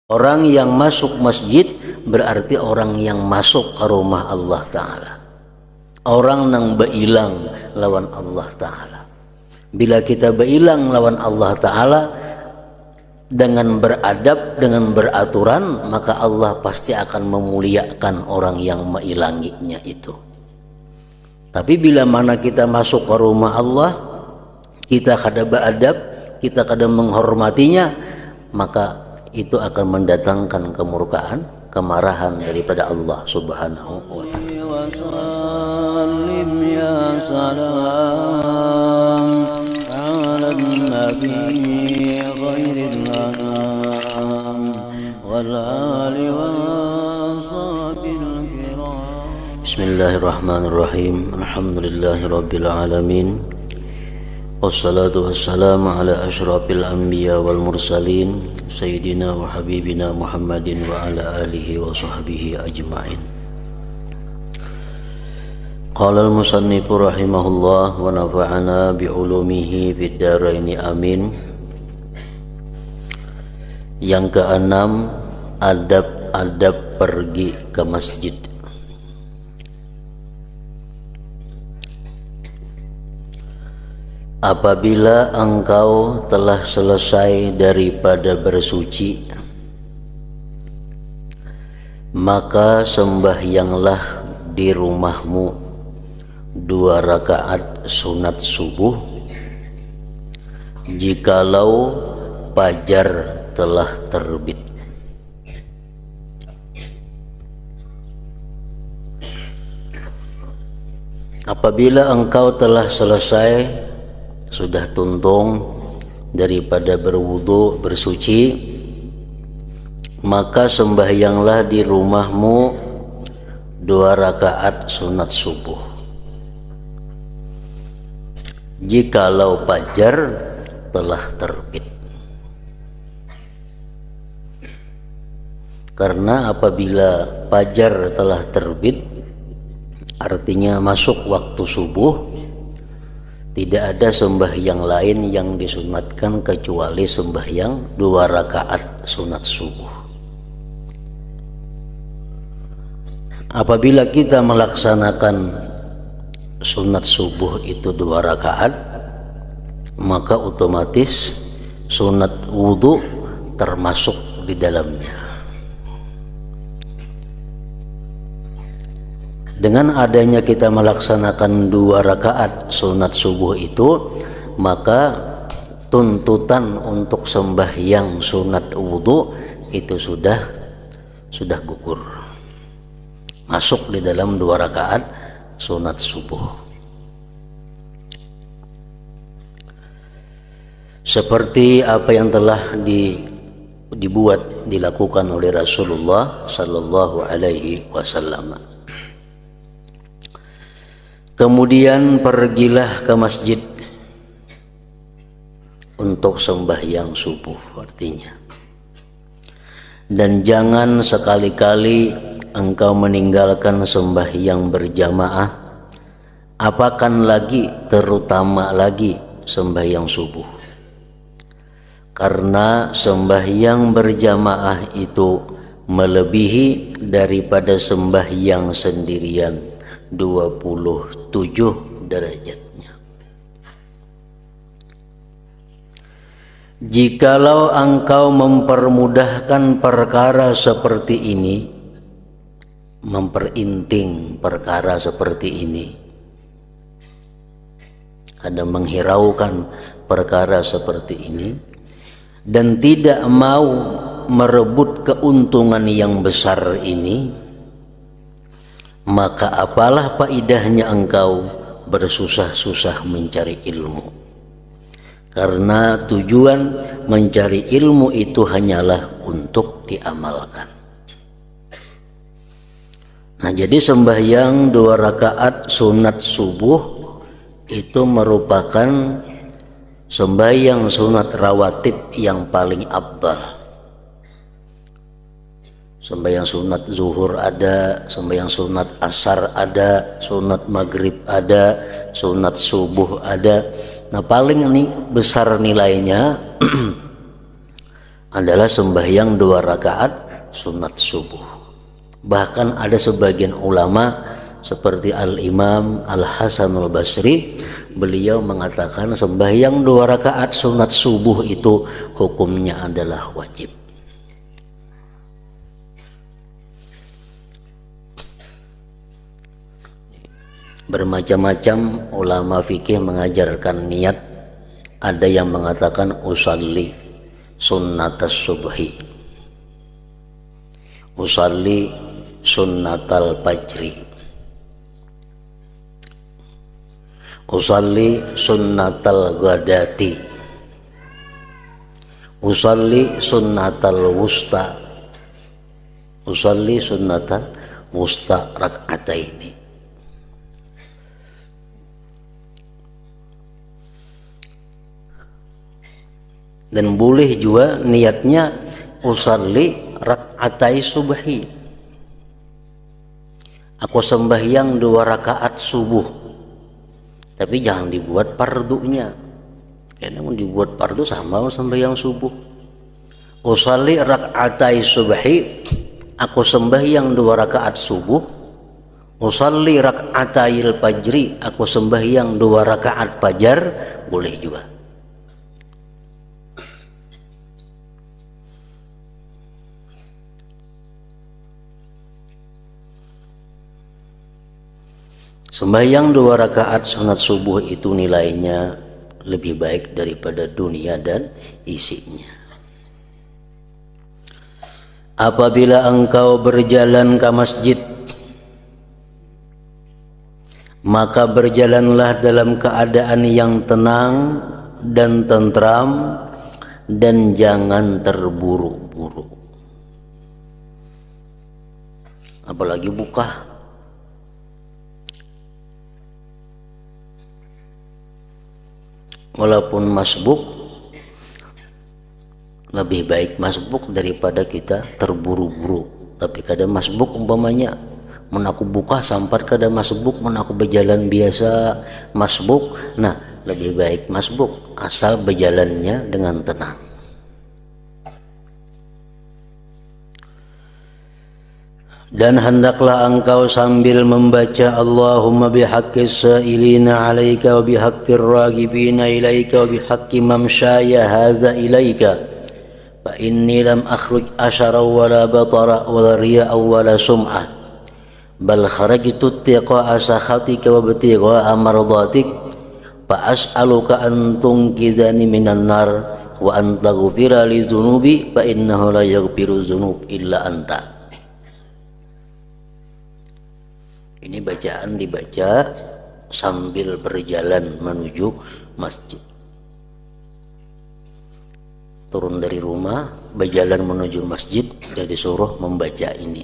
Orang yang masuk masjid berarti orang yang masuk ke rumah Allah Ta'ala. Orang yang beilang lawan Allah Ta'ala. Bila kita beilang lawan Allah Ta'ala dengan beradab, dengan beraturan, maka Allah pasti akan memuliakan orang yang meilanginya itu. Tapi bila mana kita masuk ke rumah Allah, kita kada beradab, kita kada menghormatinya, maka itu akan mendatangkan kemurkaan, kemarahan daripada Allah Subhanahu wa ta'ala. Bismillahirrahmanirrahim. Alhamdulillahirabbil alamin. Wassalatu wassalamu ala asyrafil anbiya wal mursalin sayyidina wa habibina Muhammadin wa ala alihi wa sahbihi ajma'in. Qala al-musannifu rahimahullah wa nafa'ana bi ulumihi fid dharaini amin. Yang keenam, adab-adab pergi ke masjid. Apabila engkau telah selesai daripada bersuci, maka sembahyanglah di rumahmu 2 rakaat sunat subuh jikalau fajar telah terbit. Apabila engkau telah selesai, sudah tuntung daripada berwudu, bersuci, maka sembahyanglah di rumahmu 2 rakaat sunat subuh jikalau fajar telah terbit. Karena apabila fajar telah terbit, artinya masuk waktu subuh, tidak ada sembahyang lain yang disunatkan kecuali sembahyang 2 rakaat sunat subuh. Apabila kita melaksanakan sunat subuh itu 2 rakaat, maka otomatis sunat wudu termasuk di dalamnya. Dengan adanya kita melaksanakan 2 rakaat sunat subuh itu, maka tuntutan untuk sembahyang sunat wudu itu sudah gugur, masuk di dalam 2 rakaat sunat subuh. Seperti apa yang telah dilakukan oleh Rasulullah Sallallahu Alaihi Wasallam. Kemudian pergilah ke masjid untuk sembahyang subuh artinya. Dan jangan sekali-kali engkau meninggalkan sembahyang berjamaah, apakan lagi terutama lagi sembahyang subuh. Karena sembahyang berjamaah itu melebihi daripada sembahyang sendirian 27 derajatnya. Jikalau engkau mempermudahkan perkara seperti ini, memperinting perkara seperti ini, ada menghiraukan perkara seperti ini, dan tidak mau merebut keuntungan yang besar ini, maka apalah faedahnya engkau bersusah-susah mencari ilmu. Karena tujuan mencari ilmu itu hanyalah untuk diamalkan. Nah, jadi sembahyang 2 rakaat sunat subuh itu merupakan sembahyang sunat rawatib yang paling afdal. Sembahyang sunat zuhur ada, sembahyang sunat asar ada, sunat maghrib ada, sunat subuh ada. Nah, paling ini besar nilainya adalah sembahyang 2 rakaat sunat subuh. Bahkan ada sebagian ulama seperti Al-Imam Al-Hasanul Basri, beliau mengatakan sembahyang 2 rakaat sunat subuh itu hukumnya adalah wajib. Bermacam-macam ulama fikih mengajarkan niat. Ada yang mengatakan usalli sunnatas subhi, usalli sunnatal fajri, usalli sunnatal ghadati, usalli sunnatal wusta, usalli sunnatal wusta rak'ataini. Dan boleh juga niatnya usalli rak'atai subhi, aku sembahyang 2 rakaat subuh, tapi jangan dibuat fardunya. Karena mau dibuat fardu sama sembahyang subuh. Usalli rak'atai subhi, aku sembahyang 2 rakaat subuh. Usalli rak'atail fajri, aku sembahyang 2 rakaat fajar, boleh juga. Sembahyang 2 rakaat sunat subuh itu nilainya lebih baik daripada dunia dan isinya. Apabila engkau berjalan ke masjid, maka berjalanlah dalam keadaan yang tenang dan tentram, dan jangan terburu-buru. Apalagi buka. Walaupun masbuk, lebih baik masbuk daripada kita terburu-buru. Tapi kadang masbuk umpamanya menaku buka sampai kadang masbuk menaku berjalan biasa masbuk, nah lebih baik masbuk asal berjalannya dengan tenang. Dan hendaklah engkau sambil membaca Allahumma bihaqqis sa'ilina alaika wa bihaqqir ragibina ilaika wa bihaqqi mamsyaya hadza ilaika fa inni lam akhruj asyara wa la batara wa la riya wa la sum'ah bal kharajtu tiqa'a sakhatika wa btigha'a mardatik fa as'aluka an tunqidhani minan nar wa an taghfira li dhunubi fa innahu la yaghfiru dhunub illa anta. Ini bacaan dibaca sambil berjalan menuju masjid. Turun dari rumah, berjalan menuju masjid, dan disuruh membaca ini.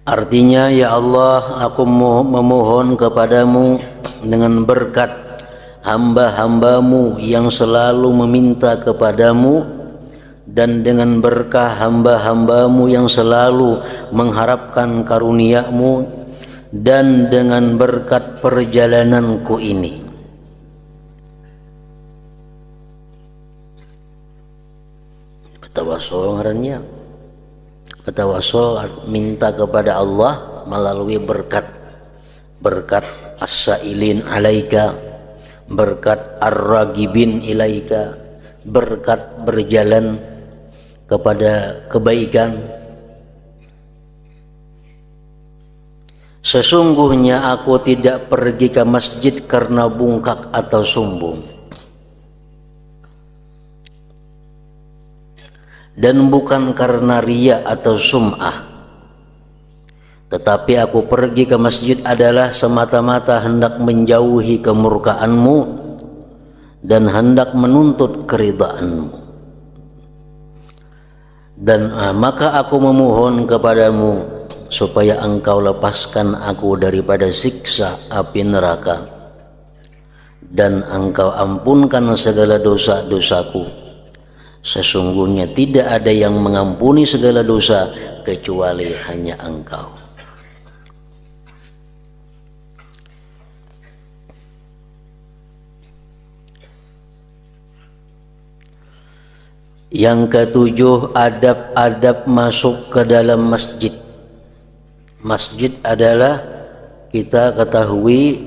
Artinya, ya Allah, aku memohon kepadamu dengan berkat hamba-hambamu yang selalu meminta kepadamu, dan dengan berkah hamba-hambamu yang selalu mengharapkan karunia-Mu, dan dengan berkat perjalananku ini. Tawassul ngarannya. Tawassul minta kepada Allah melalui berkat as-sa'ilin alaika, berkat ar-ragibin ilaika, berkat berjalan kepada kebaikan. Sesungguhnya aku tidak pergi ke masjid karena bungkak atau sombong, dan bukan karena riya atau sum'ah, tetapi aku pergi ke masjid adalah semata-mata hendak menjauhi kemurkaanmu dan hendak menuntut keridhaanmu. Dan maka aku memohon kepadamu supaya engkau lepaskan aku daripada siksa api neraka, dan engkau ampunkan segala dosa-dosaku. Sesungguhnya tidak ada yang mengampuni segala dosa kecuali hanya engkau. Yang ketujuh, adab-adab masuk ke dalam masjid. Masjid adalah, kita ketahui,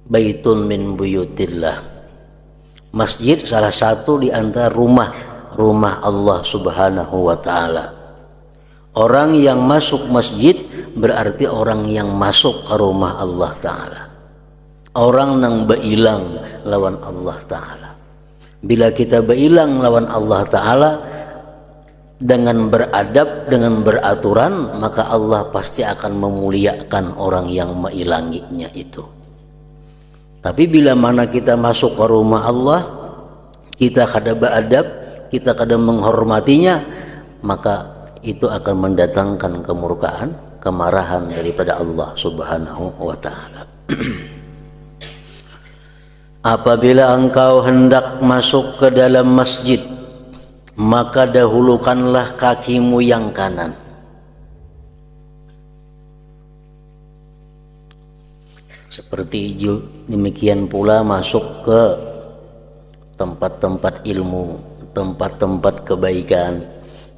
baitun min buyutillah. Masjid salah satu di antara rumah Allah Subhanahu wa taala. Orang yang masuk masjid berarti orang yang masuk ke rumah Allah taala. Orang yang beilang lawan Allah taala. Bila kita beilang lawan Allah taala dengan beradab, dengan beraturan, maka Allah pasti akan memuliakan orang yang meilanginya itu. Tapi bila mana kita masuk ke rumah Allah, kita kada beradab, kita kada menghormatinya, maka itu akan mendatangkan kemurkaan, kemarahan daripada Allah Subhanahu wa taala. Apabila engkau hendak masuk ke dalam masjid, maka dahulukanlah kakimu yang kanan. Seperti demikian pula masuk ke tempat-tempat ilmu, tempat-tempat kebaikan,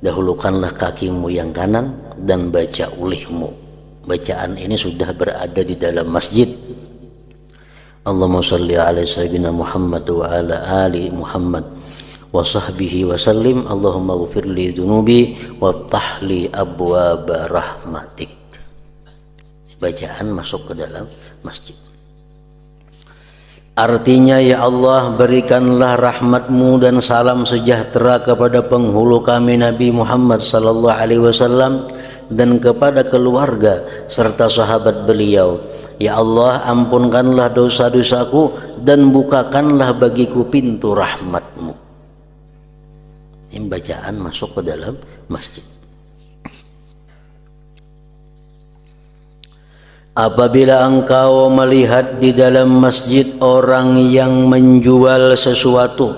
dahulukanlah kakimu yang kanan dan baca ulihmu. Bacaan ini sudah berada di dalam masjid. Allahumma shalli ala sayyidina Muhammad wa ala ali Muhammad wa sahbihi wa sallim. Allahumma ghfir li dhunubi wa ftahli abwaaba rahmatik. Bacaan masuk ke dalam masjid. Artinya, ya Allah, berikanlah rahmatmu dan salam sejahtera kepada penghulu kami Nabi Muhammad sallallahu alaihi wasallam dan kepada keluarga serta sahabat beliau. Ya Allah, ampunkanlah dosa-dosaku dan bukakanlah bagiku pintu rahmatmu. Ini bacaan masuk ke dalam masjid. Apabila engkau melihat di dalam masjid orang yang menjual sesuatu,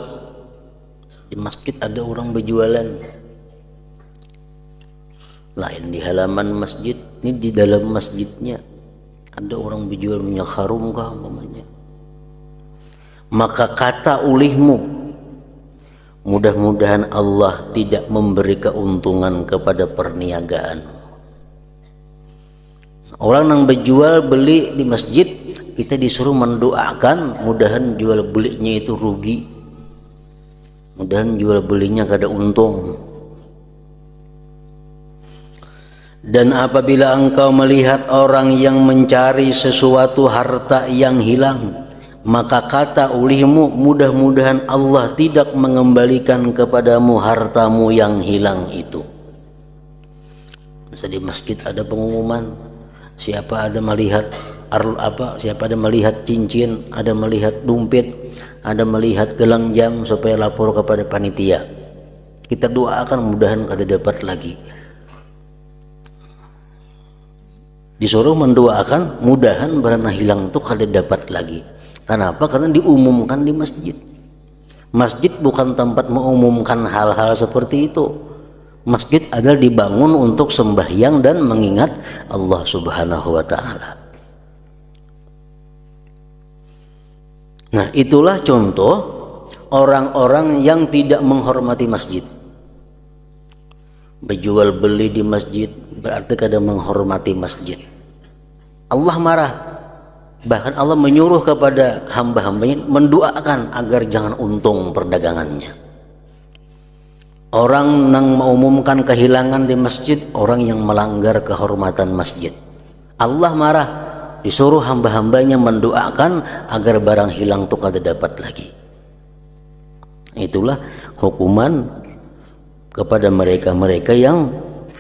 di masjid ada orang berjualan, lain di halaman masjid, ini di dalam masjidnya ada orang berjual minyak harum kah umpamanya, maka kata ulihmu, mudah-mudahan Allah tidak memberi keuntungan kepada perniagaanmu. Orang yang berjual beli di masjid, kita disuruh mendoakan mudahan jual belinya itu rugi, mudahan jual belinya kada untung. Dan apabila engkau melihat orang yang mencari sesuatu harta yang hilang, maka kata ulihmu, mudah-mudahan Allah tidak mengembalikan kepadamu hartamu yang hilang itu. Misalnya di masjid ada pengumuman, siapa ada melihat siapa ada melihat cincin, ada melihat dompet, ada melihat gelang jam, supaya lapor kepada panitia. Kita doakan mudahan kada dapat lagi. Disuruh mendoakan mudahan barang hilang itu kada dapat lagi. Kenapa? Karena diumumkan di masjid. Masjid bukan tempat mengumumkan hal-hal seperti itu. Masjid adalah dibangun untuk sembahyang dan mengingat Allah Subhanahu wa taala. Nah, itulah contoh orang-orang yang tidak menghormati masjid. Berjual beli di masjid berarti kada menghormati masjid. Allah marah. Bahkan Allah menyuruh kepada hamba-hambanya mendoakan agar jangan untung perdagangannya. Orang yang mengumumkan kehilangan di masjid, orang yang melanggar kehormatan masjid. Allah marah, disuruh hamba-hambanya mendoakan agar barang hilang itu kada dapat lagi. Itulah hukuman kepada mereka-mereka yang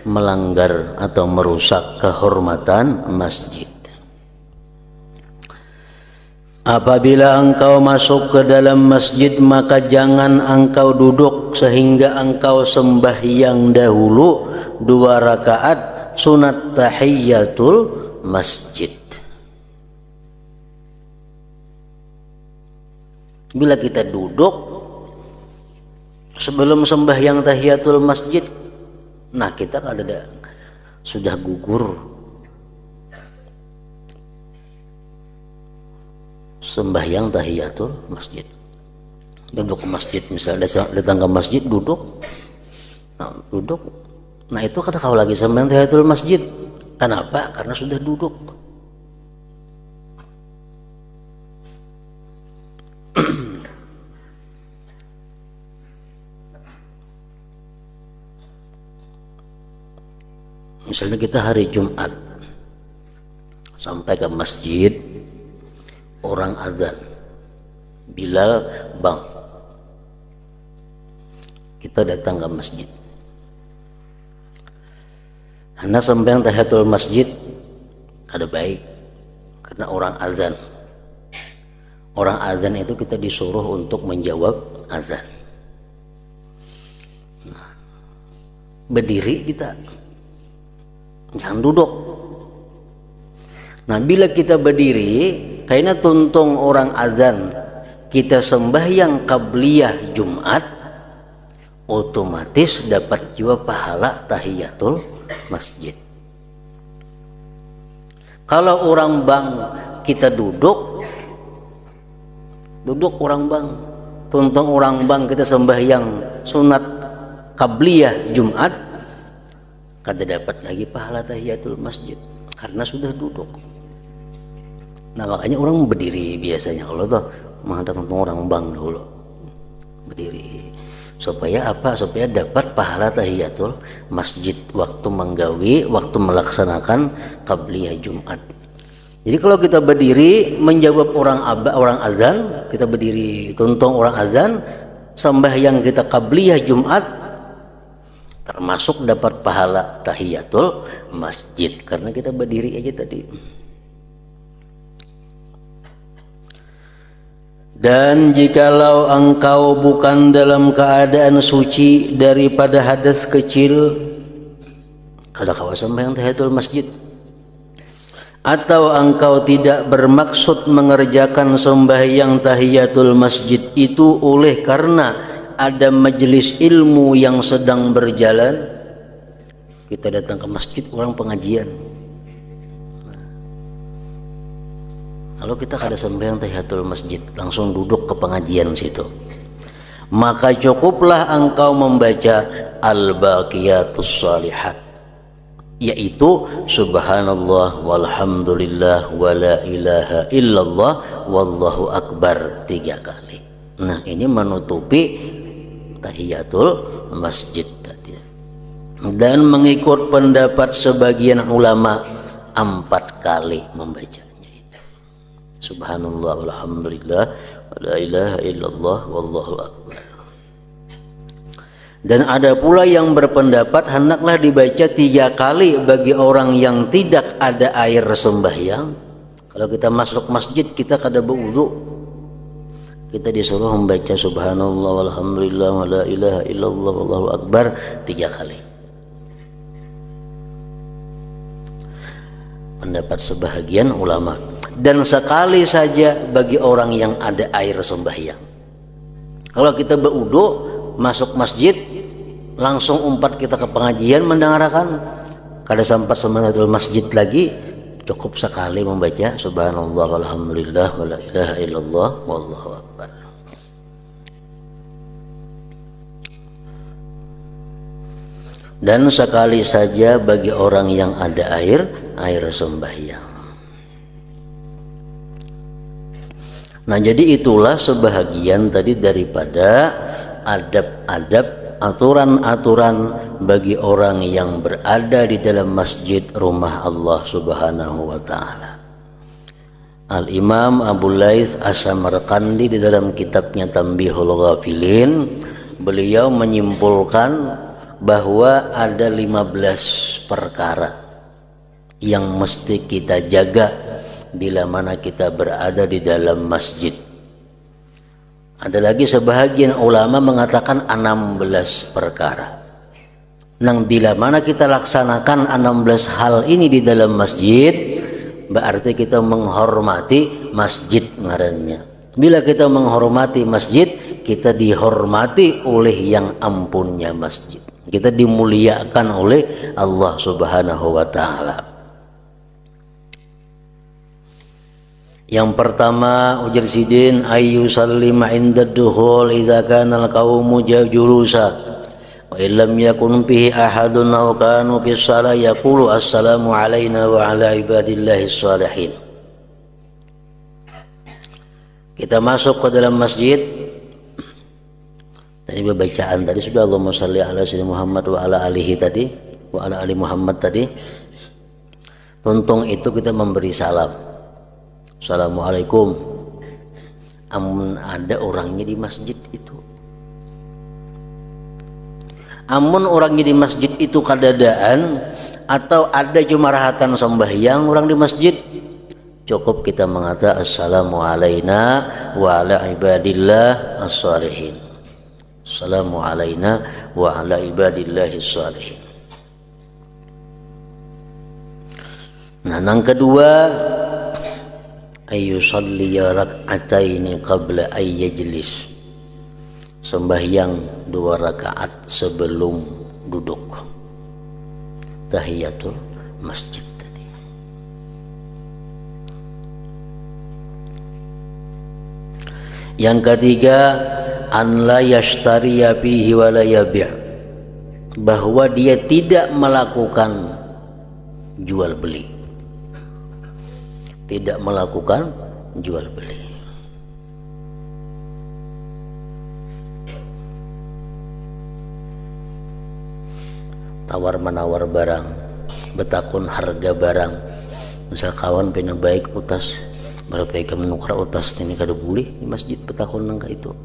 melanggar atau merusak kehormatan masjid. Apabila engkau masuk ke dalam masjid, maka jangan engkau duduk sehingga engkau sembahyang dahulu 2 rakaat sunat tahiyatul masjid. Bila kita duduk sebelum sembahyang tahiyatul masjid, nah kita ada sudah gugur sembahyang tahiyatul masjid. duduk ke masjid, misalnya datang ke masjid duduk, duduk. Nah itu kata kau lagi sampai tahiyatul masjid. Kenapa? Karena sudah duduk. Misalnya kita hari Jumat sampai ke masjid, orang azan, Bilal bang, kita datang ke masjid. Anda sampai tahiyatul masjid ada baik karena orang azan. Orang azan itu kita disuruh untuk menjawab azan. Nah, berdiri kita, jangan duduk. Nah bila kita berdiri, kayaknya tuntung orang azan, kita sembahyang qabliyah Jumat, otomatis dapat juga pahala tahiyatul masjid. Kalau orang bang kita duduk orang bang, tuntung orang bang kita sembahyang sunat qabliyah Jumat, kada dapat lagi pahala tahiyatul masjid karena sudah duduk. Nah makanya orang berdiri biasanya, kalau tuh menghadap orang bang dulu berdiri. Supaya apa? Supaya dapat pahala tahiyatul masjid waktu menggawi, waktu melaksanakan qabliyah Jumat. Jadi kalau kita berdiri menjawab orang azan, kita berdiri tuntung orang azan, sembahyang kita qabliyah Jumat, termasuk dapat pahala tahiyatul masjid karena kita berdiri aja tadi. Dan jikalau engkau bukan dalam keadaan suci daripada hadas kecil, kada kau sembahyang tahiyatul masjid, atau engkau tidak bermaksud mengerjakan sembahyang tahiyatul masjid itu oleh karena ada majelis ilmu yang sedang berjalan, kita datang ke masjid orang pengajian, kalau kita kada sembahyang tahiyatul masjid langsung duduk ke pengajian situ, maka cukuplah engkau membaca al-baqiyatus shalihat, yaitu subhanallah walhamdulillah wala ilaha illallah wallahu akbar 3 kali. Nah ini menutupi tahiyatul masjid tadi. Dan mengikut pendapat sebagian ulama 4 kali membaca subhanallah walhamdulillah wala ilaha illallah wallahu akbar. Dan ada pula yang berpendapat hendaklah dibaca 3 kali bagi orang yang tidak ada air sembahyang. Kalau kita masuk masjid kita kada berwudu, kita disuruh membaca subhanallah walhamdulillah wala ilaha illallah wallahu akbar 3 kali. Pendapat sebahagian ulama. Dan sekali saja bagi orang yang ada air sembahyang. Kalau kita berwudu masuk masjid langsung umpat kita ke pengajian mendengarkan, kada sempat semanatul masjid lagi, cukup sekali membaca subhanallah walhamdulillah wala ilaha illallah wallahu akbar. Dan sekali saja bagi orang yang ada air sembahyang. Nah jadi itulah sebahagian tadi daripada adab-adab, aturan-aturan bagi orang yang berada di dalam masjid rumah Allah Subhanahu wa ta'ala. Al-Imam Abu Laits As-Samarqandi di dalam kitabnya Tanbihul Ghafilin, beliau menyimpulkan bahwa ada 15 perkara yang mesti kita jaga bila mana kita berada di dalam masjid. Ada lagi sebahagian ulama mengatakan 16 perkara. Nang bila mana kita laksanakan 16 hal ini di dalam masjid, berarti kita menghormati masjid ngarannya. Bila kita menghormati masjid, kita dihormati oleh yang ampunnya masjid. Kita dimuliakan oleh Allah Subhanahu wa ta'ala. Yang pertama ujar sidin ayu sallima inda dukhul idza kana al-qaumu julusa wa illam yakun fihi ahadun aw kanu fi shalah yaqulu assalamu alaina wa ala ibadillahi shalihin. Kita masuk ke dalam masjid. Tadi bacaan tadi sudah Allahumma shalli ala sayyidina Muhammad wa ala alihi tadi, wa ala ali Muhammad tadi. Tuntung itu kita memberi salam. Assalamualaikum. Amun ada orangnya di masjid itu. Amun orangnya di masjid itu kadadaan atau ada cuma rahatan sembahyang orang di masjid, cukup kita mengatakan assalamu alaina wa ala ibadillah as-salihin. Assalamu alaina wa ala ibadillahi as-salihin. Nah, yang kedua ayyusalli rak'ataini qabla ay yajlis. Sembahyang 2 rakaat sebelum duduk. Tahiyatul masjid tadi. Yang ketiga an la yashtariya fihi wa la yabi', bahwa dia tidak melakukan jual beli. Tidak melakukan jual beli. Tawar menawar barang, betakun harga barang. Misal kawan pena baik utas, berapa ikan menukar utas ini kada boleh di masjid betakun nangka itu.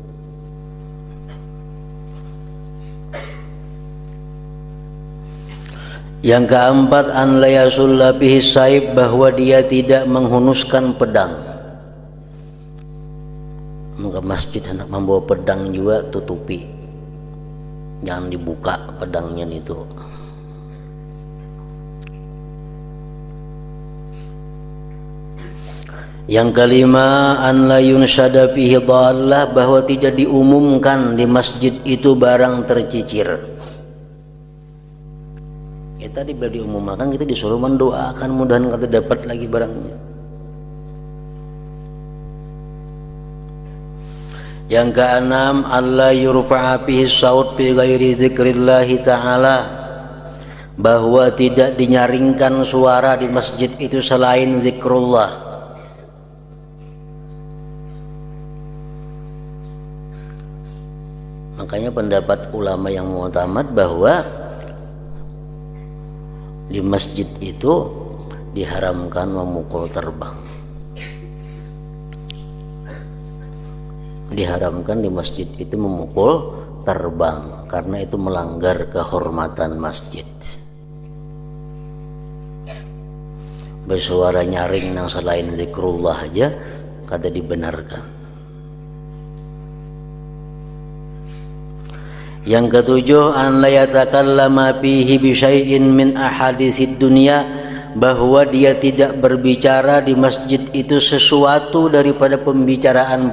Yang keempat an la yasulla bihi saib, bahwa dia tidak menghunuskan pedang. Maka masjid hendak membawa pedang juga tutupi, jangan dibuka pedangnya itu. Yang kelima an la yunshada bihi dhallah, bahwa tidak diumumkan di masjid itu barang tercicir. Kita tadi bila diumumkan, kita disuruh mendoakan mudahan kita dapat lagi barangnya. Yang keenam alla yurfa'a bihi saut bi ghairi zikrillahi ta'ala, bahwa tidak dinyaringkan suara di masjid itu selain zikrullah. Makanya pendapat ulama yang mu'tamad bahwa di masjid itu diharamkan memukul terbang. Diharamkan di masjid itu memukul terbang karena itu melanggar kehormatan masjid. Bersuara nyaring yang selain zikrullah aja kada dibenarkan. Yang ketujuh an la yatakallama fihi bi syai'in min ahaditsid dunya, bahwa dia tidak berbicara di masjid itu sesuatu daripada pembicaraan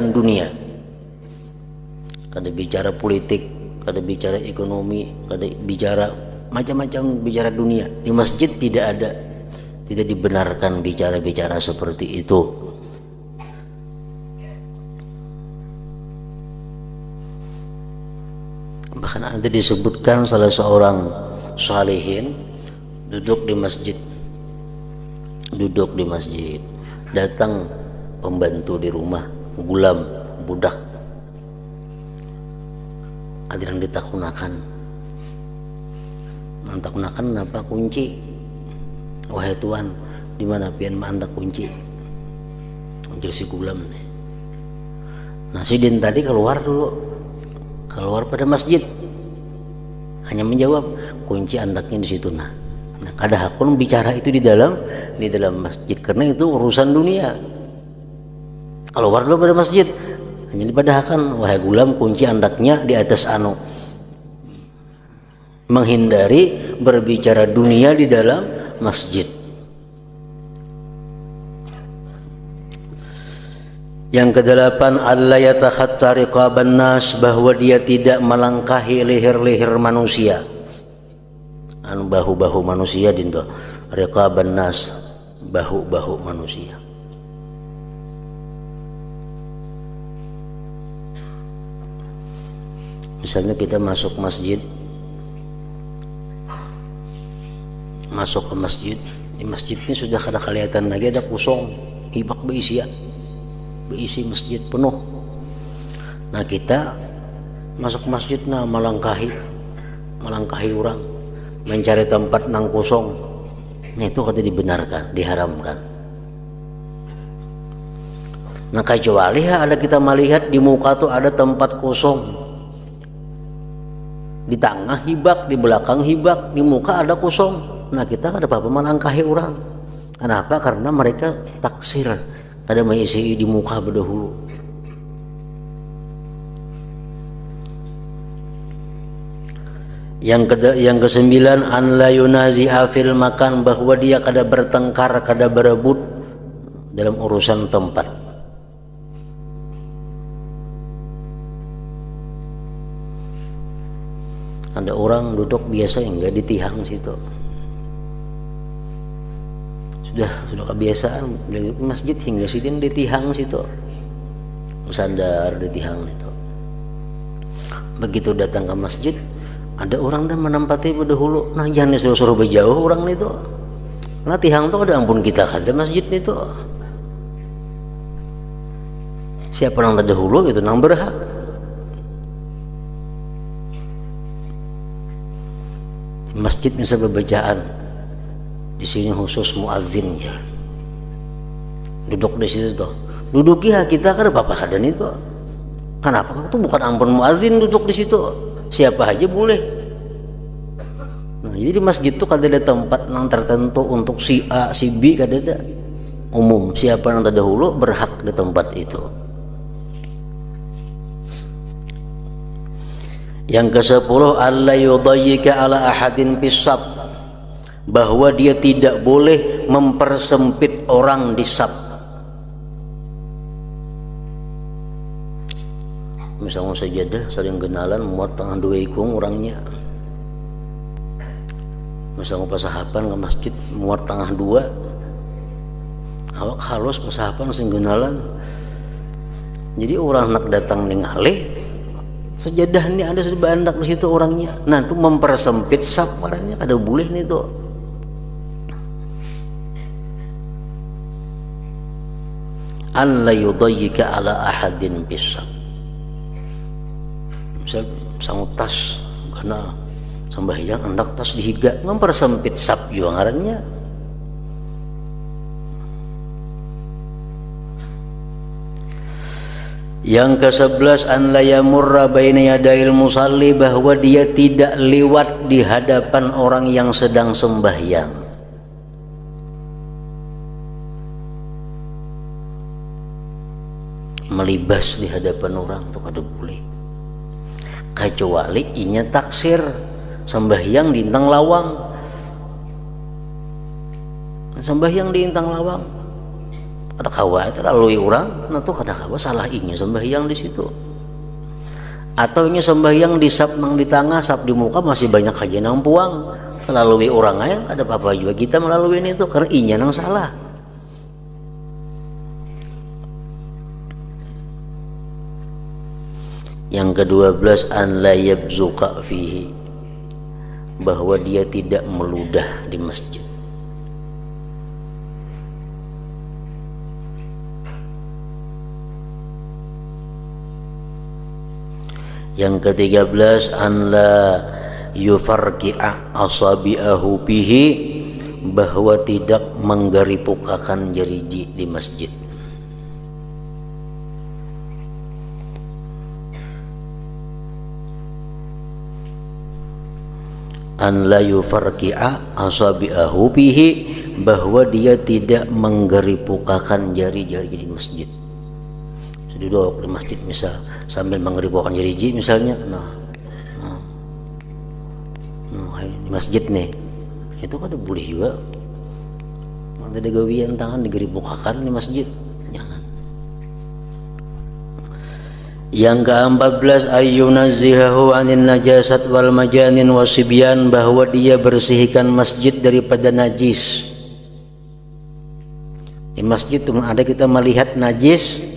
dunia. Kada bicara politik, kada bicara ekonomi, kada bicara macam-macam bicara dunia. Di masjid tidak ada. Tidak dibenarkan bicara-bicara seperti itu. Bahkan ada disebutkan salah seorang salihin duduk di masjid, datang pembantu di rumah, gulam, budak, ada yang ditakunakan apa kunci, wahai tuan, di mana pian mandak kunci, jadi si gulam nih. Nah si din tadi keluar pada masjid, hanya menjawab kunci andaknya di situ. Nah kada hakun bicara itu di dalam masjid karena itu urusan dunia. Keluar dulu pada masjid, hanya dipadahkan wahai gulam kunci andaknya di atas anu. Menghindari berbicara dunia di dalam masjid. Yang kedelapan alla yatakhatta riqaban nas, bahwa dia tidak melangkahi leher-leher manusia. Anu bahu-bahu manusia dinto riqaban nas, bahu-bahu manusia. Misalnya kita masuk masjid, masuk ke masjid, di masjid ini sudah kada kelihatan lagi, ada kosong, hibak beisi masjid penuh. Nah kita masuk masjid, nah melangkahi orang, mencari tempat nang kosong, nah itu kata dibenarkan, diharamkan. Nah kecuali ada kita melihat di muka tuh ada tempat kosong, di tengah hibak, di belakang hibak, di muka ada kosong. Nah kita kada apa-apa melangkahi orang. Kenapa? Karena mereka taksir, kada mengisi di muka berdahulu. Yang kesembilan, an la yunazi'a fil makan, bahwa dia kada bertengkar, kada berebut dalam urusan tempat. Ada orang duduk biasa enggak di tihang situ. Sudah kebiasaan di masjid hingga sitin di tihang situ, sandar di tihang itu. Begitu datang ke masjid, ada orang dan menempati berdahulu. Nah jangan suruh berjauh orang itu. Nah tihang itu ada ampun kita ada masjid itu. Siapa yang terdahulu itu nang berhak. Di masjid bisa berbacaan. Di sini khusus muazzin ya. Duduk di situ tuh. Duduki kita kan apa kadan itu. Kenapa? Itu bukan ampun muazzin duduk di situ. Siapa aja boleh. Nah, jadi di masjid itu kada ada tempat yang tertentu untuk si A, si B, kada ada. Umum, siapa yang terdahulu berhak di tempat itu. Yang ke-10, alla yudayyika ala ahadin bisab, bahwa dia tidak boleh mempersempit orang di sab. Misalnya sajadah saling kenalan muat tengah dua ikung orangnya. Misalnya pasahapan ke masjid muat tengah dua, awak halus pasahapan saling kenalan. Jadi orang nak datang ningali sajadah ini ada sudah bandak di situ orangnya. Nah itu mempersempit sab orangnya ada boleh nih tuh. An la yudayyika ala ahadin bisab. Misal sangut tas kenal sembahyang hendak tas dihiga mempersempit sab juga ngarannya. Yang ke-11, an la yamurra baina yadayil musalli, bahwa dia tidak lewat di hadapan orang yang sedang sembahyang. Melibas di hadapan orang tuh kada boleh, kecuali inya taksir sembahyang di intang lawang. Sembahyang di intang lawang ada kawa itu lalui orang, nah tuh kada kawa salah inya sembahyang di situ. Atau inya sembahyang di sap nang di tengah, sap di muka masih banyak aja nang puang, lalui orang aja ada apa-apa juga kita melalui ini tuh karena inya nang salah. Yang ke-12, an la yabzuqa fihi, bahwa dia tidak meludah di masjid. Yang ke-13, an la yufarqi'a asabi'ahu bihi, bahwa tidak menggaripukakan jeriji di masjid. An la yufarqi'a asabi'ahu bihi, bahwa dia tidak menggeripukakan jari-jari di masjid. Duduk di masjid misal sambil menggeripukakan jari misalnya, di masjid nih itu kan boleh juga. Ada gawian tangan digeripukakan di masjid, jangan. Yang ke-14, ayyunazzihahu anin najasat wal majanin wasibyan, bahwa dia bersihkan masjid daripada najis. Di masjid tuh ada kita melihat najis,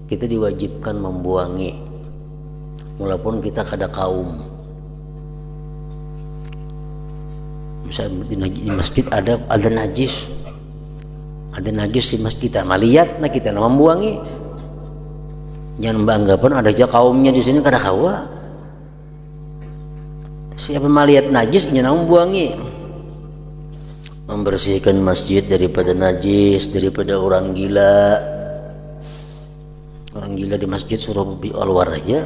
kita diwajibkan membuangi. walaupun kita kada kaum. Misalnya di masjid ada najis, di masjid kita melihat, nah kita membuangi. Jangan beranggapan ada aja kaumnya di sini kada kawa. Siapa melihat najis jangan membuangi. Membersihkan masjid daripada najis, daripada orang gila. Orang gila di masjid suruh keluar aja.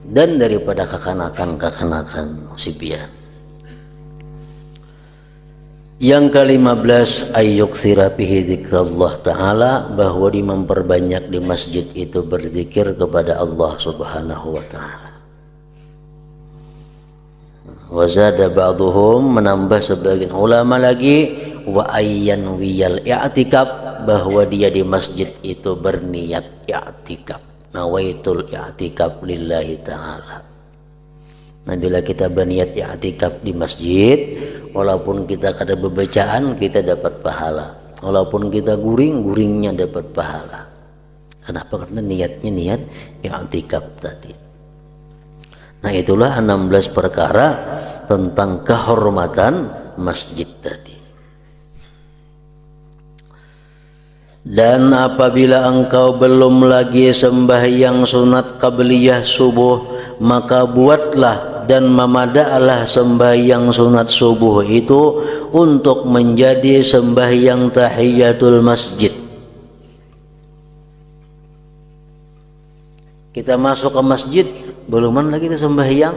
Dan daripada kekanakan sibian. Yang ke-15 ayyuktsira bihi dzikrullah ta'ala, bahwa memperbanyak di masjid itu berzikir kepada Allah Subhanahu wa ta'ala. Wa zada ba'dhum, menambah sebagian ulama lagi, wa ayyan wiyal i'tikaf, bahwa dia di masjid itu berniat i'tikaf, nawaitul i'tikaf lillahi ta'ala. Nah, bila kita berniat i'tikaf di masjid, walaupun kita kada bebacaan, kita dapat pahala. Walaupun kita guring-guringnya dapat pahala. Kenapa? Karena niatnya niat i'tikaf tadi. Nah, itulah 16 perkara tentang kehormatan masjid tadi. Dan apabila engkau belum lagi sembahyang sunat qabliyah subuh, maka buatlah dan memadaklah sembahyang sunat subuh itu untuk menjadi sembahyang tahiyatul masjid. Kita masuk ke masjid, beluman lagi kita sembahyang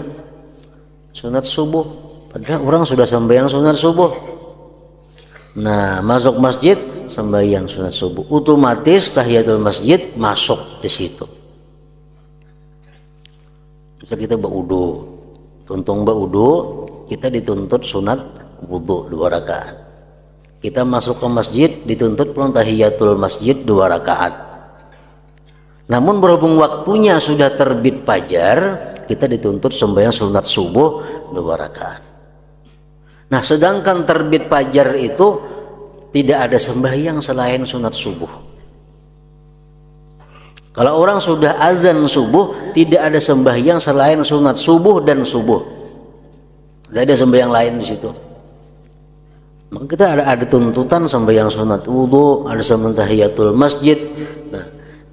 sunat subuh, padahal orang sudah sembahyang sunat subuh. Nah, masuk masjid sembahyang sunat subuh, otomatis tahiyatul masjid masuk di situ. Misal kita berwudu, tuntung berwudu, kita dituntut sunat wudu 2 rakaat. Kita masuk ke masjid dituntut pulang tahiyatul masjid 2 rakaat. Namun berhubung waktunya sudah terbit fajar, kita dituntut sembahyang sunat subuh 2 rakaat. Nah, sedangkan terbit fajar itu tidak ada sembahyang selain sunat subuh. Kalau orang sudah azan subuh, tidak ada sembahyang selain sunat subuh dan subuh. Tidak ada sembahyang lain di situ. Maka kita ada tuntutan sembahyang sunat wudu, ada sembahyang tahiyatul masjid. Nah,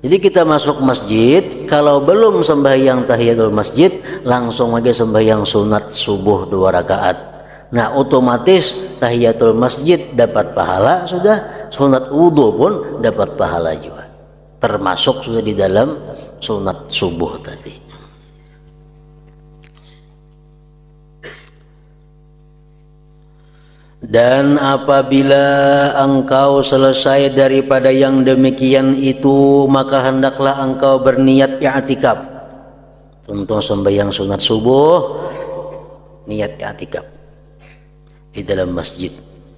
jadi kita masuk masjid, kalau belum sembahyang tahiyatul masjid, langsung aja sembahyang sunat subuh 2 rakaat. Nah, otomatis tahiyatul masjid dapat pahala, sudah sunat wudu pun dapat pahala juga. Termasuk sudah di dalam sunat subuh tadi. Dan apabila engkau selesai daripada yang demikian itu, maka hendaklah engkau berniat i'tikaf. Untuk sembahyang sunat subuh, niat i'tikaf di dalam masjid.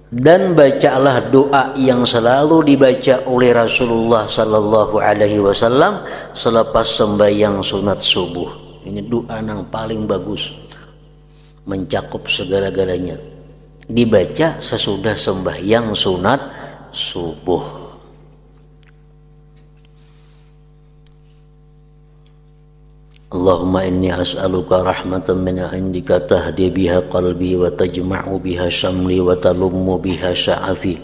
Dan bacalah doa yang selalu dibaca oleh Rasulullah sallallahu alaihi wasallam selepas sembahyang sunat subuh. Ini doa yang paling bagus, mencakup segala-galanya. Dibaca sesudah sembahyang sunat subuh. Allahumma inni as'aluka rahmatan min indika tahdi biha qalbi wa tajma'u biha syamli wa talummu biha sya'afi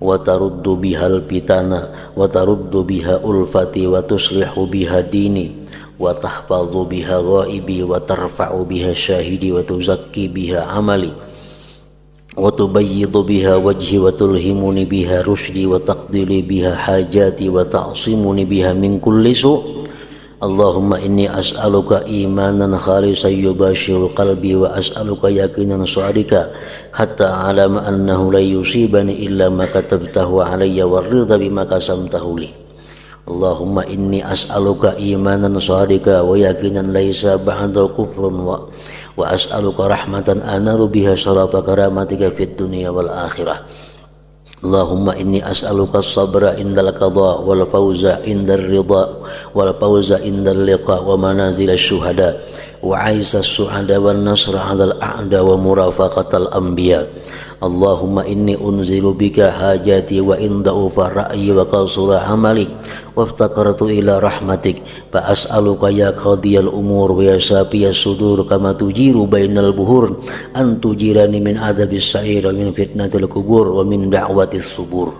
wa taruddu biha al-pitana wa taruddu biha ulfati wa tuslihu biha dini wa tahfadhu biha ghaibi wa tarfa'u biha syahidi wa tuzakki biha amali wa tubayyidu biha wajhi wa tulhimuni biha rushdi wa taqdili biha hajati wa ta'simuni biha min kulli su'. Allahumma inni as'aluka imanan khalisan yubashiru qalbi wa as'aluka yaqinan shadika hatta a'lama annahu la yusibani illa ma katabtahu alayya wa ridha bima qasamtahu li. Allahumma inni as'aluka imanan shadika wa yaqinan laisa ba'da kufrun wa as'aluka rahmatan anaru biha syarafa karamatika fid dunya wal akhirah. Allahumma inni as'aluka as-sabra indal qada wal fawza indar ridha wal fawza indal liqa wa manazil asy-syuhada wa aisa as-su'ada wan nasra 'alal a'da wa murafaqatal anbiya. Allahumma inni unzilu bika hajati wa inda'ufa ra'yi wa qasura amali waftakartu ila rahmatik fa as'aluka ya qadiyal umur wa ya safiyas sudur kama tujiru bainal buhur an tujirani min adabis sa'ir wa min fitnatil kubur wa min da'watis subur.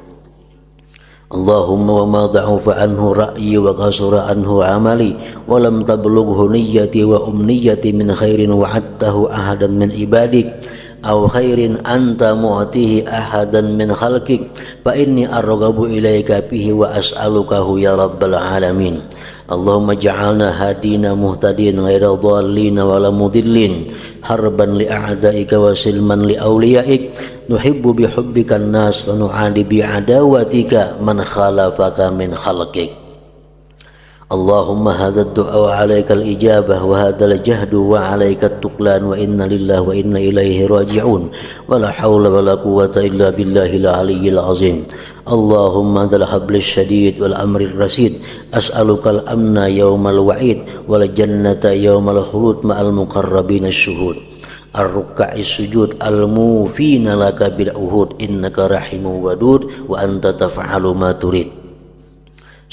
Allahumma wa ma da'ufa anhu ra'yi wa qasura anhu amali wa lam tablughu niyyati wa umniyati min khairin wa'adtahu ahadan min ibadik aw khairin anta mu'tihi ahadan min khalqik fa inni arghabu ilaika bihi wa as'alukahu ya rabbal alamin. Allahumma ja'alna hadina muhtadin ghaira dhallin wa la mudillin harban li a'daika wa silman li awliyaik nuhibbu bi hubbika an-nas wa nu'adi bi adawatika man khalafaka min khalqik. Allahumma hadha ad-du'a wa 'alaika al-ijabah wa hadha al-jahdu wa 'alaika at-tuqlan wa inna lillahi wa inna ilaihi raji'un wa la hawla wa la quwwata illa billahil 'aliyyil 'azim. Allahumma dhal hablish shadid wal amrir rasid as'aluka al-amna yawmal wa'id wal jannata yawmal khulud ma'al muqarrabin asy-syuhud ar-ruk'a'is sujud al-mufina laka bil uhud innaka rahimun wadud wa anta taf'alu ma turid.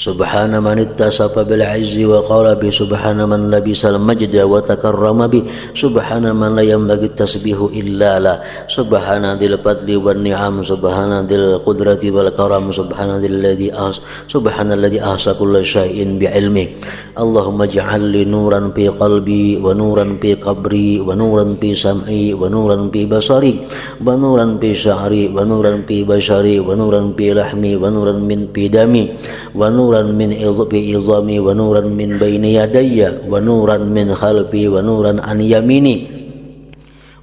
Subhana man ittasafa bil izzi wa qala bi subhana man labisal majda wa takarrama bi subhana man la yanbaghi tasbihu illa la subhana dzil fadli wan ni'am subhana dzil qudrati wal karam subhana dzilladzi subhanalladzi ahsa kulla syai'in bi ilmi. Allahumma ij'al li nuran fi qalbi wa nuran fi qabri wa nuran fi sam'i wa nuran fi basari wa nuran fi sya'ri wa nuran fi bashari wa nuran fi lahmi wa nuran min fi dami wa nuran min izami wa nuran min baini yadayya wa nuran min khalfi wa nuran an yamini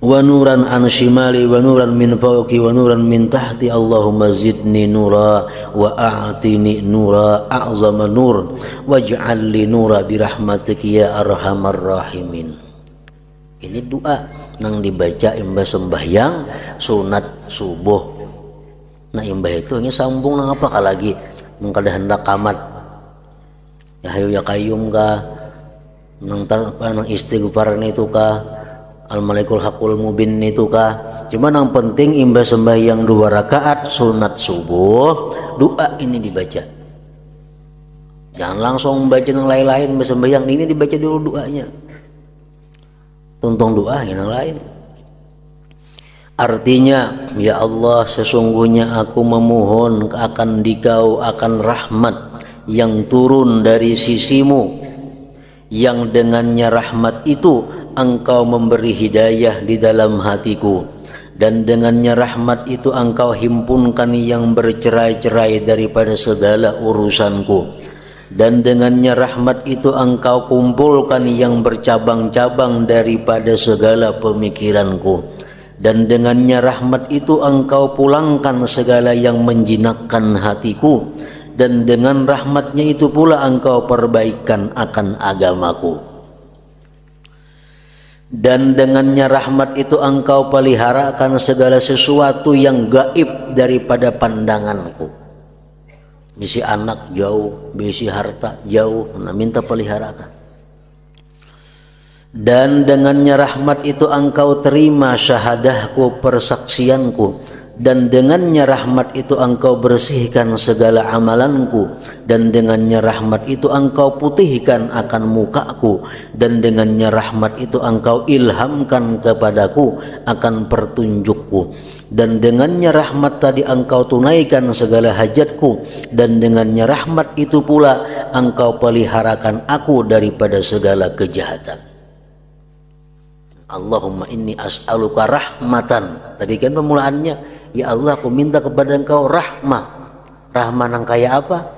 wa nuran an shimali wa nuran min fawqi wa nuran min tahti. Allahumma zidni nura wa a'tini nura a'zama nur waj'al li nura bi rahmatika ya arhamar rahimin. Ini doa nang dibaca imbah sembahyang sunat subuh. Nah imbah itu hanya sambung nang apa lagi mengkada hendak kamat ya hayu ya kayyum ka nang istighfar itu ka al malikul hakul mubin itu ka. Cuma yang penting imbah sembahyang 2 rakaat sunat subuh doa ini dibaca, jangan langsung baca yang lain-lain. Sembahyang ini dibaca dulu doanya, tuntung doa yang lain. Artinya, ya Allah, sesungguhnya aku memohon akan Dikau akan rahmat yang turun dari sisimu, yang dengannya rahmat itu Engkau memberi hidayah di dalam hatiku, dan dengannya rahmat itu Engkau himpunkan yang bercerai-cerai daripada segala urusanku, dan dengannya rahmat itu Engkau kumpulkan yang bercabang-cabang daripada segala pemikiranku, dan dengannya rahmat itu Engkau pulangkan segala yang menjinakkan hatiku, dan dengan rahmatnya itu pula Engkau perbaikan akan agamaku, dan dengannya rahmat itu Engkau peliharakan segala sesuatu yang gaib daripada pandanganku. Bisi anak jauh, bisi harta jauh, nah minta peliharakan. Dan dengannya rahmat itu Engkau terima syahadahku, persaksianku, dan dengannya rahmat itu Engkau bersihkan segala amalanku, dan dengannya rahmat itu Engkau putihkan akan mukaku, dan dengannya rahmat itu Engkau ilhamkan kepadaku akan pertunjukku, dan dengannya rahmat tadi Engkau tunaikan segala hajatku, dan dengannya rahmat itu pula Engkau peliharakan aku daripada segala kejahatan. Allahumma inni as'aluka rahmatan. Tadi kan pemulaannya, ya Allah aku minta kepada Engkau rahmah. Rahmah yang kayak apa?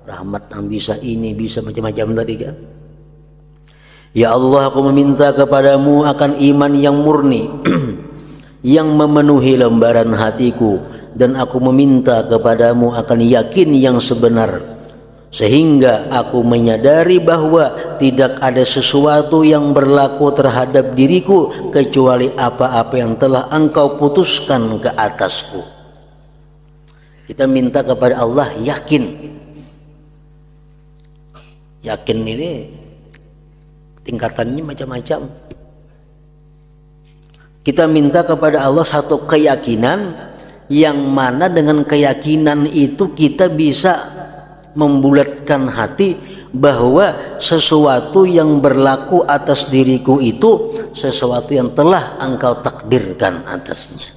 Rahmat yang bisa ini, bisa macam-macam tadi kan. Ya Allah aku meminta kepadamu akan iman yang murni yang memenuhi lembaran hatiku, dan aku meminta kepadamu akan yakin yang sebenar, sehingga aku menyadari bahwa tidak ada sesuatu yang berlaku terhadap diriku kecuali apa-apa yang telah Engkau putuskan ke atasku. Kita minta kepada Allah yakin. Yakin ini tingkatannya macam-macam. Kita minta kepada Allah satu keyakinan yang mana dengan keyakinan itu kita bisa membulatkan hati bahwa sesuatu yang berlaku atas diriku itu sesuatu yang telah Engkau takdirkan atasnya.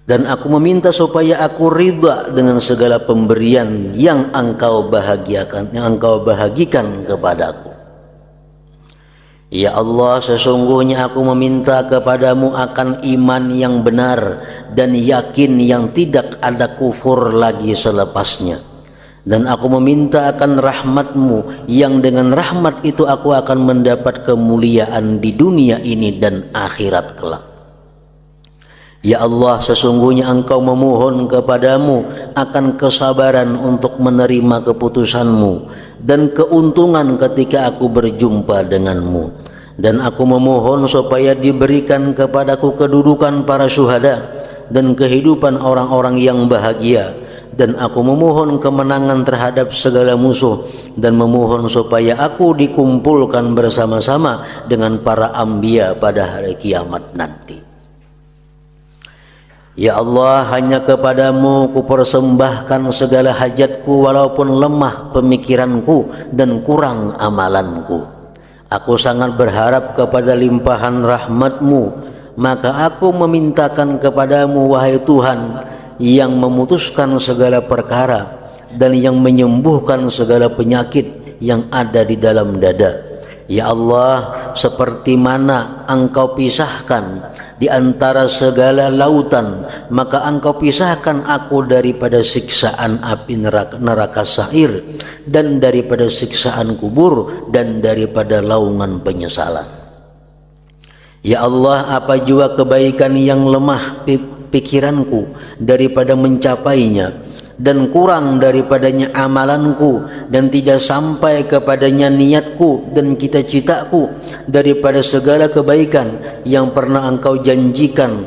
Dan aku meminta supaya aku ridha dengan segala pemberian yang Engkau bahagiakan, yang Engkau bahagikan kepadaku. Ya Allah, sesungguhnya aku meminta kepadamu akan iman yang benar dan yakin yang tidak ada kufur lagi selepasnya. Dan aku meminta akan rahmat-Mu yang dengan rahmat itu aku akan mendapat kemuliaan di dunia ini dan akhirat kelak. Ya Allah, sesungguhnya Engkau memohon kepadamu akan kesabaran untuk menerima keputusan-Mu dan keuntungan ketika aku berjumpa denganmu. Dan aku memohon supaya diberikan kepadaku kedudukan para syuhada dan kehidupan orang-orang yang bahagia. Dan aku memohon kemenangan terhadap segala musuh dan memohon supaya aku dikumpulkan bersama-sama dengan para anbiya pada hari kiamat nanti. Ya Allah, hanya kepadamu kupersembahkan segala hajatku walaupun lemah pemikiranku dan kurang amalanku. Aku sangat berharap kepada limpahan rahmat-Mu, maka aku memintakan kepadamu wahai Tuhan yang memutuskan segala perkara dan yang menyembuhkan segala penyakit yang ada di dalam dada. Ya Allah, seperti mana Engkau pisahkan di antara segala lautan, maka Engkau pisahkan aku daripada siksaan api neraka sa'ir dan daripada siksaan kubur dan daripada laungan penyesalan. Ya Allah, apa jua kebaikan yang lemah pikiranku daripada mencapainya dan kurang daripadanya amalanku dan tidak sampai kepadanya niatku dan cita-citaku daripada segala kebaikan yang pernah Engkau janjikan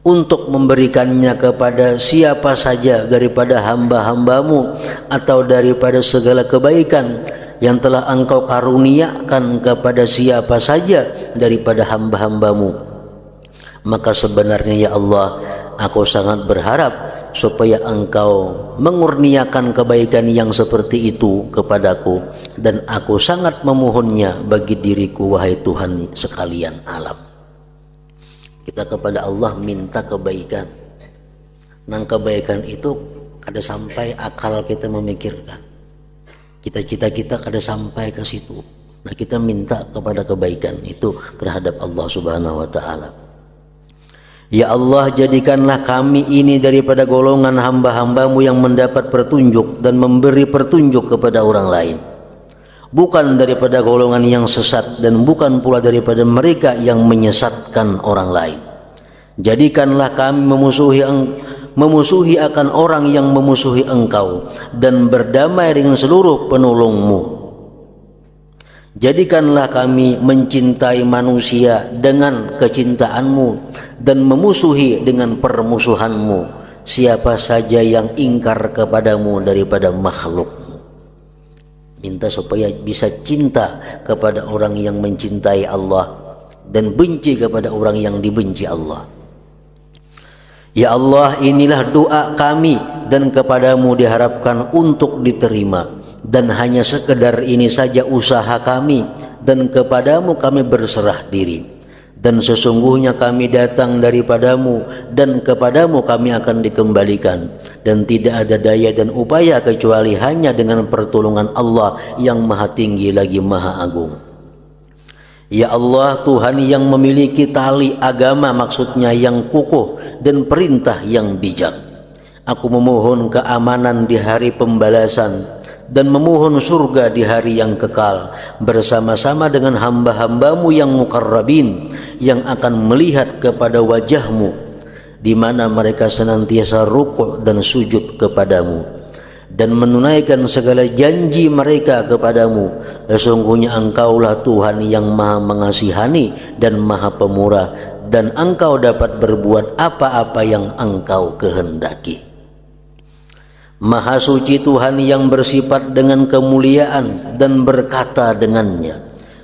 untuk memberikannya kepada siapa saja daripada hamba-hambamu atau daripada segala kebaikan yang telah Engkau karuniakan kepada siapa saja daripada hamba-hambamu. Maka sebenarnya ya Allah, aku sangat berharap supaya Engkau mengurniakan kebaikan yang seperti itu kepadaku, dan aku sangat memohonnya bagi diriku wahai Tuhan sekalian alam. Kita kepada Allah minta kebaikan. Nang kebaikan itu kada sampai akal kita memikirkan. Cita-cita kita kada sampai ke situ. Nah, kita minta kepada kebaikan itu terhadap Allah Subhanahu wa taala. Ya Allah, jadikanlah kami ini daripada golongan hamba-hambamu yang mendapat petunjuk dan memberi petunjuk kepada orang lain, bukan daripada golongan yang sesat dan bukan pula daripada mereka yang menyesatkan orang lain. Jadikanlah kami memusuhi akan orang yang memusuhi Engkau dan berdamai dengan seluruh penolongmu. Jadikanlah kami mencintai manusia dengan kecintaan-Mu dan memusuhi dengan permusuhan-Mu siapa saja yang ingkar kepadamu daripada makhluk-Mu. Minta supaya bisa cinta kepada orang yang mencintai Allah dan benci kepada orang yang dibenci Allah. Ya Allah, inilah doa kami dan kepadamu diharapkan untuk diterima. Dan hanya sekedar ini saja usaha kami, dan kepadamu kami berserah diri. Dan sesungguhnya kami datang daripadamu, dan kepadamu kami akan dikembalikan. Dan tidak ada daya dan upaya kecuali hanya dengan pertolongan Allah yang maha tinggi lagi maha agung. Ya Allah, Tuhan yang memiliki tali agama, maksudnya yang kukuh, dan perintah yang bijak. Aku memohon keamanan di hari pembalasan dan memohon surga di hari yang kekal bersama-sama dengan hamba-hambamu yang mukarrabin yang akan melihat kepada wajahmu di mana mereka senantiasa rukuk dan sujud kepadamu dan menunaikan segala janji mereka kepadamu. Sesungguhnya Engkaulah Tuhan yang maha mengasihani dan maha pemurah, dan Engkau dapat berbuat apa-apa yang Engkau kehendaki. Maha suci Tuhan yang bersifat dengan kemuliaan dan berkata dengannya,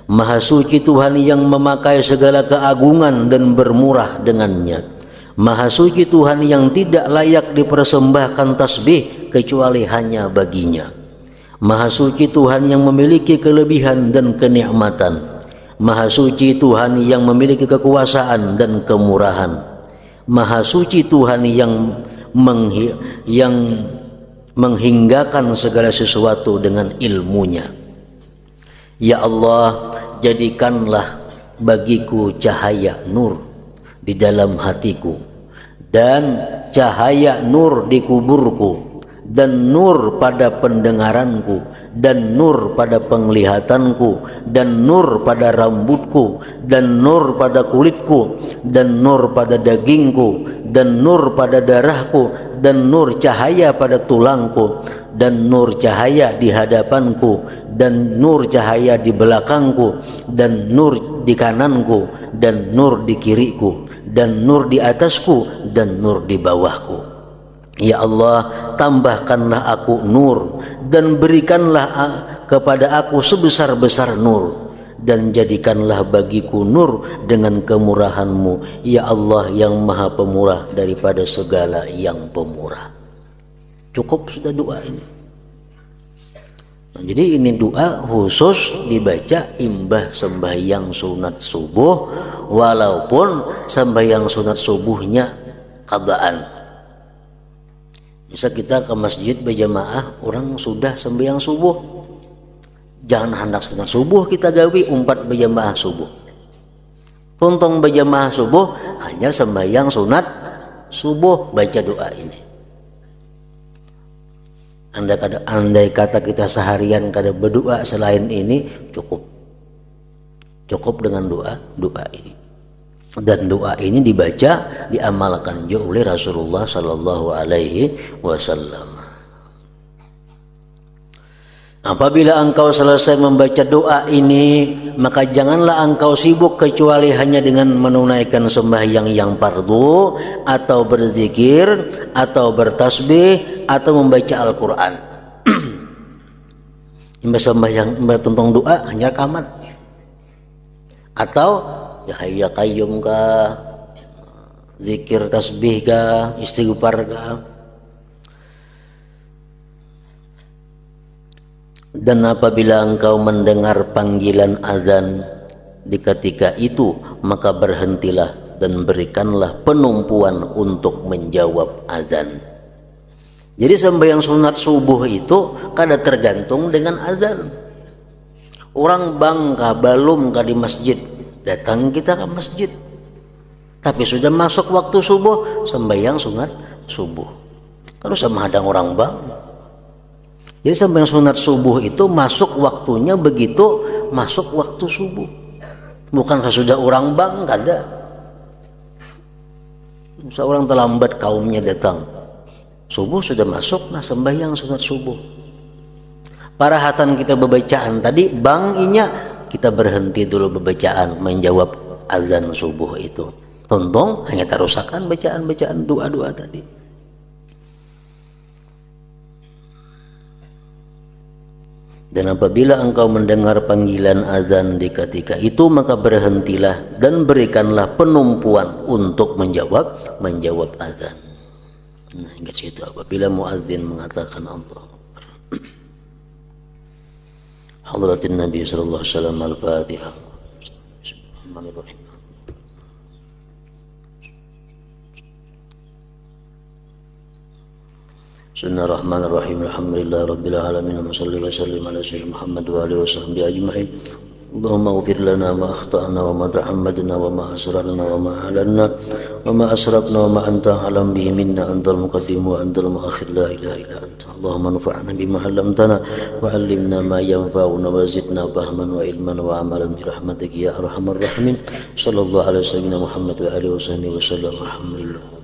Maha suci Tuhan yang memakai segala keagungan dan bermurah dengannya. Maha suci Tuhan yang tidak layak dipersembahkan tasbih kecuali hanya baginya. Maha suci Tuhan yang memiliki kelebihan dan kenikmatan. Maha suci Tuhan yang memiliki kekuasaan dan kemurahan. Maha suci Tuhan yang menghinggakan segala sesuatu dengan ilmunya. Ya Allah, jadikanlah bagiku cahaya nur di dalam hatiku, dan cahaya nur di kuburku, dan nur pada pendengaranku, dan nur pada penglihatanku, dan nur pada rambutku, dan nur pada kulitku, dan nur pada dagingku, dan nur pada darahku, dan nur cahaya pada tulangku, dan nur cahaya di hadapanku, dan nur cahaya di belakangku, dan nur di kananku, dan nur di kiriku, dan nur di atasku, dan nur di bawahku. Ya Allah, tambahkanlah aku nur, dan berikanlah kepada aku sebesar-besar nur, dan jadikanlah bagiku nur dengan kemurahan-Mu, ya Allah yang maha pemurah daripada segala yang pemurah. Cukup sudah doa ini. Nah, jadi ini doa khusus dibaca imbah sembahyang sunat subuh, walaupun sembahyang sunat subuhnya qadaan. Misal kita ke masjid berjamaah, orang sudah sembahyang subuh, jangan hendak sunat subuh kita gawi umpat berjamaah subuh. Untung berjamaah subuh hanya sembahyang sunat subuh, baca doa ini. Andai kata kita seharian kada berdoa selain ini, cukup dengan doa ini. Dan doa ini dibaca, diamalkan juga oleh Rasulullah Sallallahu Alaihi Wasallam. Apabila engkau selesai membaca doa ini, maka janganlah engkau sibuk kecuali hanya dengan menunaikan sembahyang yang fardu, atau berzikir, atau bertasbih, atau membaca Al-Quran. Sembahyang tentang doa hanya rekaman, atau ya hayyu ya qayyum kah, zikir tasbih kah, istighfar kah. Dan apabila engkau mendengar panggilan azan di ketika itu, maka berhentilah dan berikanlah penumpuan untuk menjawab azan. Jadi sembahyang sunat subuh itu kada tergantung dengan azan. Orang bangka balum ka di masjid, datang kita ke masjid, tapi sudah masuk waktu subuh, sembahyang sunat subuh. Kalau sama ada orang bang. Jadi sembahyang sunat subuh itu masuk waktunya begitu masuk waktu subuh, bukan sesudah orang bang, kada. Seorang terlambat kaumnya datang, subuh sudah masuk, nah sembahyang sunat subuh. Parahatan kita bebacaan tadi, banginya kita berhenti dulu bebacaan menjawab azan subuh itu. Tontong hanya terusakan bacaan-bacaan doa-doa tadi. Dan apabila engkau mendengar panggilan azan di ketika itu, maka berhentilah dan berikanlah penumpuan untuk menjawab azan. Nah, hingga situ apabila muadzin mengatakan Allah. Hadratin Nabi sallallahu alaihi wasallam, Al-Fatihah. Bismillahirrahmanirrahim. Bismillahirrahmanirrahim. Alhamdulillah rabbil alamin. Wassallallahu wa sallim ala sayyidina Muhammad wa alihi washabbihi ajma'in. Allahumma ighfir lana ma akhtana wa ma tahammadna wa ma asrarna wa ma alanna wa ma asrafna wa ma anta alam bihi minna, antal muqaddim wa antal muakhir, la ilaha illa anta. Allahumma anfa'na bima 'allamtana wa 'allimna ma yanfa'una wa zidna fahman wa ilman wa amalan bi rahmatika ya arhamar rahimin. Sallallahu alaihi wasallam Muhammad wa alihi washabbihi wasallam. Alhamdulillah.